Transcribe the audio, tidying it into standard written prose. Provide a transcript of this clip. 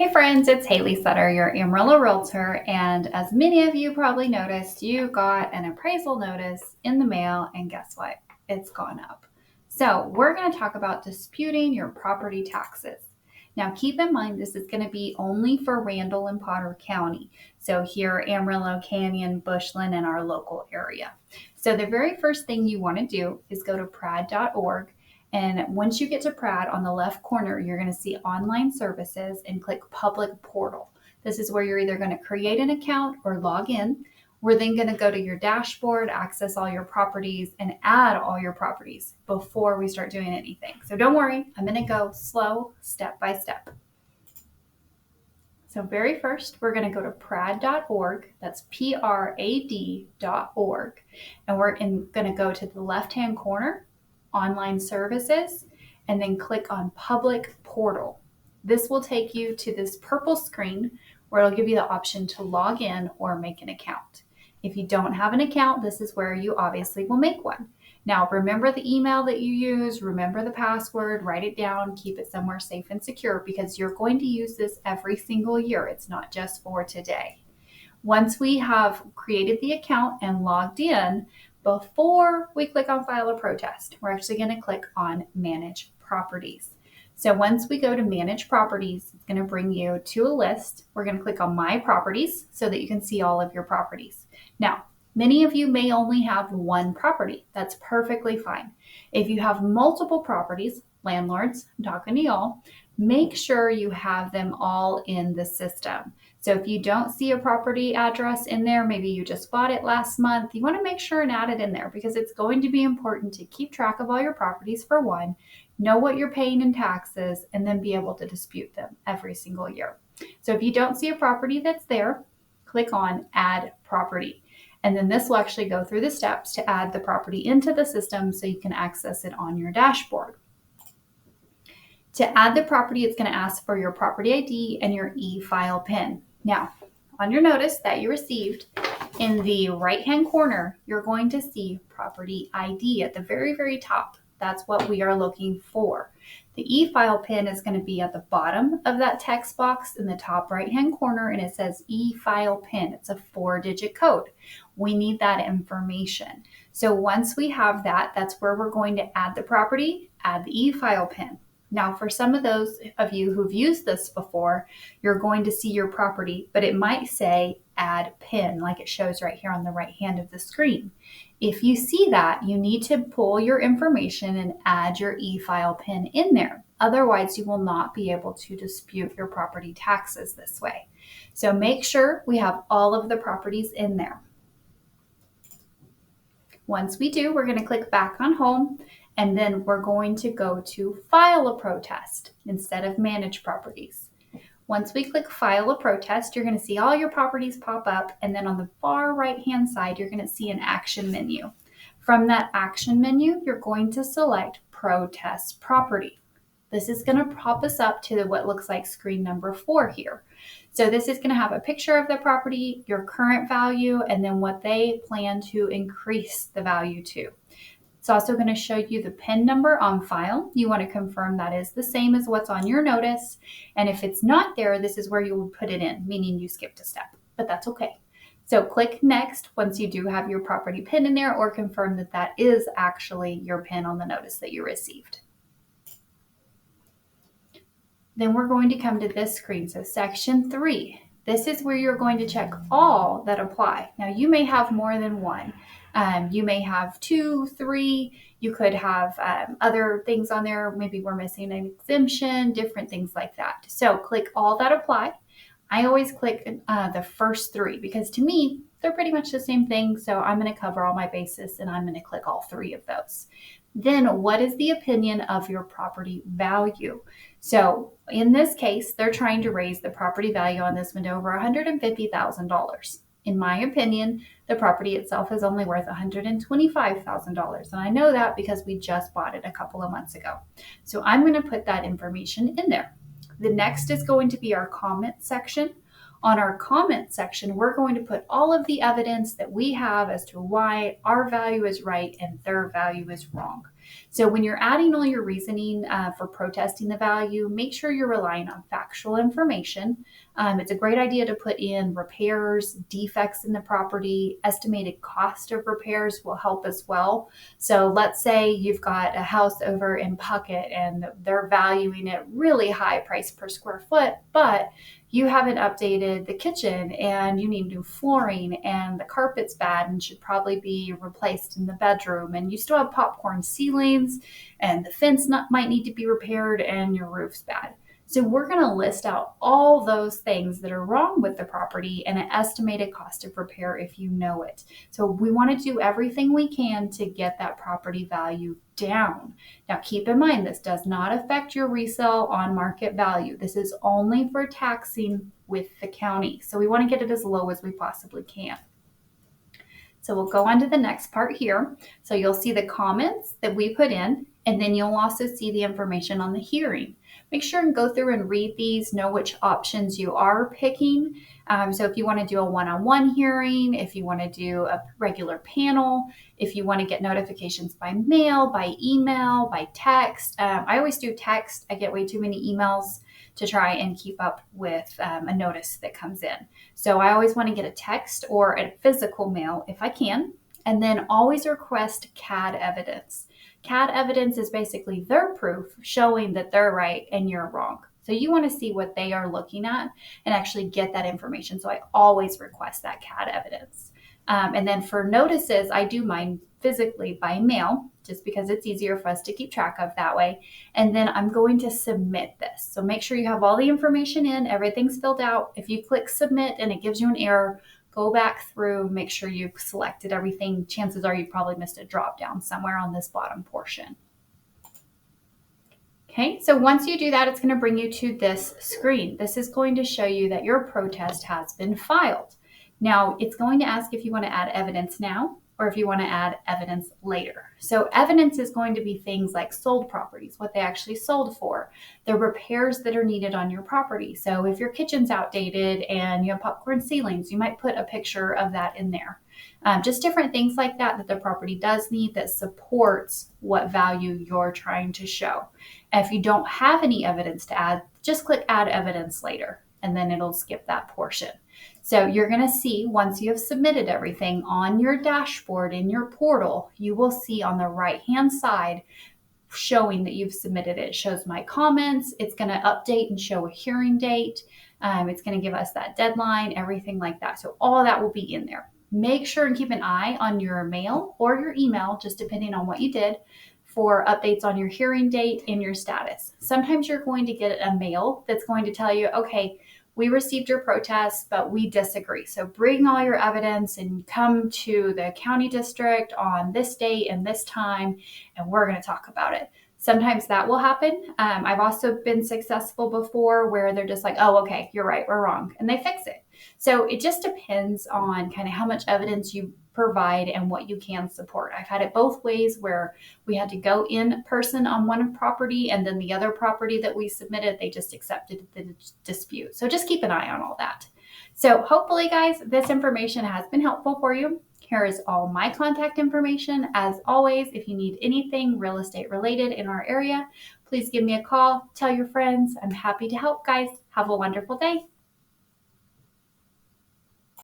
Hey friends, it's Haley Sutter, your Amarillo Realtor, and as many of you probably noticed, you got an appraisal notice in the mail, and guess what? It's gone up. So we're going to talk about disputing your property taxes. Now keep in mind this is going to be only for Randall and Potter County. So here, Amarillo, Canyon, Bushland, and our local area. So the very first thing you want to do is go to prad.org. And once you get to Prad, on the left corner, you're going to see online services and click public portal. This is where you're either going to create an account or log in. We're then going to go to your dashboard, access all your properties, and add all your properties before we start doing anything. So don't worry, I'm going to go slow, step by step. So very first, we're going to go to prad.org. That's prad.org. And we're going to go to the left-hand corner, online services, and then click on public portal. This will take you to this purple screen where it'll give you the option to log in or make an account. If you don't have an account, this is where you obviously will make one. Now, remember the email that you use, remember the password, write it down, keep it somewhere safe and secure because you're going to use this every single year. It's not just for today. Once we have created the account and logged in, before we click on file a protest, we're actually going to click on manage properties. So once we go to manage properties, it's going to bring you to a list. We're going to click on my properties so that you can see all of your properties. Now, many of you may only have one property. That's perfectly fine. If you have multiple properties, landlords, I'm talking to y'all, make sure you have them all in the system. So if you don't see a property address in there, maybe you just bought it last month, you want to make sure and add it in there because it's going to be important to keep track of all your properties for one, know what you're paying in taxes, and then be able to dispute them every single year. So if you don't see a property that's there, click on add property. And then this will actually go through the steps to add the property into the system so you can access it on your dashboard. To add the property, it's going to ask for your property ID and your e-file PIN. Now, on your notice that you received, in the right-hand corner, you're going to see property ID at the very, very top. That's what we are looking for. The e-file PIN is going to be at the bottom of that text box in the top right-hand corner, and it says e-file PIN. It's a 4-digit code. We need that information. So once we have that, that's where we're going to add the property, add the e-file PIN. Now, for some of those of you who've used this before, you're going to see your property, but it might say add PIN, like it shows right here on the right hand of the screen. If you see that, you need to pull your information and add your e-file PIN in there. Otherwise, you will not be able to dispute your property taxes this way. So make sure we have all of the properties in there. Once we do, we're going to click back on home. And then we're going to go to file a protest instead of manage properties. Once we click file a protest, you're going to see all your properties pop up. And then on the far right-hand side, you're going to see an action menu. From that action menu, you're going to select protest property. This is going to pop us up to what looks like screen number 4 here. So this is going to have a picture of the property, your current value, and then what they plan to increase the value to. It's also going to show you the PIN number on file. You want to confirm that is the same as what's on your notice. And if it's not there, this is where you will put it in, meaning you skipped a step, but that's okay. So click next once you do have your property PIN in there or confirm that that is actually your PIN on the notice that you received. Then we're going to come to this screen. So section 3. This is where you're going to check all that apply. Now you may have more than one. You may have 2, 3. You could have other things on there. Maybe we're missing an exemption, different things like that. So click all that apply. I always click the first 3 because to me, they're pretty much the same thing. So I'm going to cover all my bases and I'm going to click all 3 of those. Then what is the opinion of your property value? So in this case, they're trying to raise the property value on this one to over $150,000. In my opinion, the property itself is only worth $125,000. And I know that because we just bought it a couple of months ago. So I'm going to put that information in there. The next is going to be our comment section. On our comment section, we're going to put all of the evidence that we have as to why our value is right and their value is wrong. So when you're adding all your reasoning for protesting the value, make sure you're relying on factual information. It's a great idea to put in repairs, defects in the property, estimated cost of repairs will help as well. So let's say you've got a house over in Puckett and they're valuing it really high price per square foot, but you haven't updated the kitchen and you need new flooring and the carpet's bad and should probably be replaced in the bedroom, and you still have popcorn ceilings and the fence might need to be repaired and your roof's bad. So we're going to list out all those things that are wrong with the property and an estimated cost of repair if you know it. So we want to do everything we can to get that property value down. Now keep in mind, this does not affect your resale on market value. This is only for taxing with the county. So we want to get it as low as we possibly can. So we'll go on to the next part here. So you'll see the comments that we put in, and then you'll also see the information on the hearing. Make sure and go through and read these, know which options you are picking. So if you want to do a one-on-one hearing, if you want to do a regular panel, if you want to get notifications by mail, by email, by text. I always do text. I get way too many emails to try and keep up with a notice that comes in. So I always want to get a text or a physical mail if I can. And then always request CAD evidence. CAD evidence is basically their proof showing that they're right and you're wrong. So you want to see what they are looking at and actually get that information. So I always request that CAD evidence. And then for notices, I do mine physically by mail, just because it's easier for us to keep track of that way. And then I'm going to submit this. So make sure you have all the information in, everything's filled out. If you click submit and it gives you an error, go back through, make sure you've selected everything. Chances are you probably missed a drop down somewhere on this bottom portion. Okay, so once you do that, it's going to bring you to this screen. This is going to show you that your protest has been filed. Now, it's going to ask if you want to add evidence now or if you want to add evidence later. So evidence is going to be things like sold properties, what they actually sold for, the repairs that are needed on your property. So if your kitchen's outdated and you have popcorn ceilings, you might put a picture of that in there. Just different things like that that the property does need that supports what value you're trying to show. And if you don't have any evidence to add, just click add evidence later, and then it'll skip that portion. So you're going to see once you have submitted everything on your dashboard in your portal, you will see on the right-hand side showing that you've submitted it. It shows my comments. It's going to update and show a hearing date. It's going to give us that deadline, everything like that. So all of that will be in there. Make sure and keep an eye on your mail or your email, just depending on what you did, for updates on your hearing date and your status. Sometimes you're going to get a mail that's going to tell you, okay, we received your protest, but we disagree. So bring all your evidence and come to the county district on this date and this time, and we're going to talk about it. Sometimes that will happen. I've also been successful before where they're just like, oh, okay, you're right, we're wrong, and they fix it. So it just depends on kind of how much evidence you provide and what you can support. I've had it both ways where we had to go in person on one property, and then the other property that we submitted, they just accepted the dispute. So just keep an eye on all that. So hopefully, guys, this information has been helpful for you. Here is all my contact information. As always, if you need anything real estate related in our area, please give me a call, tell your friends. I'm happy to help, guys. Have a wonderful day.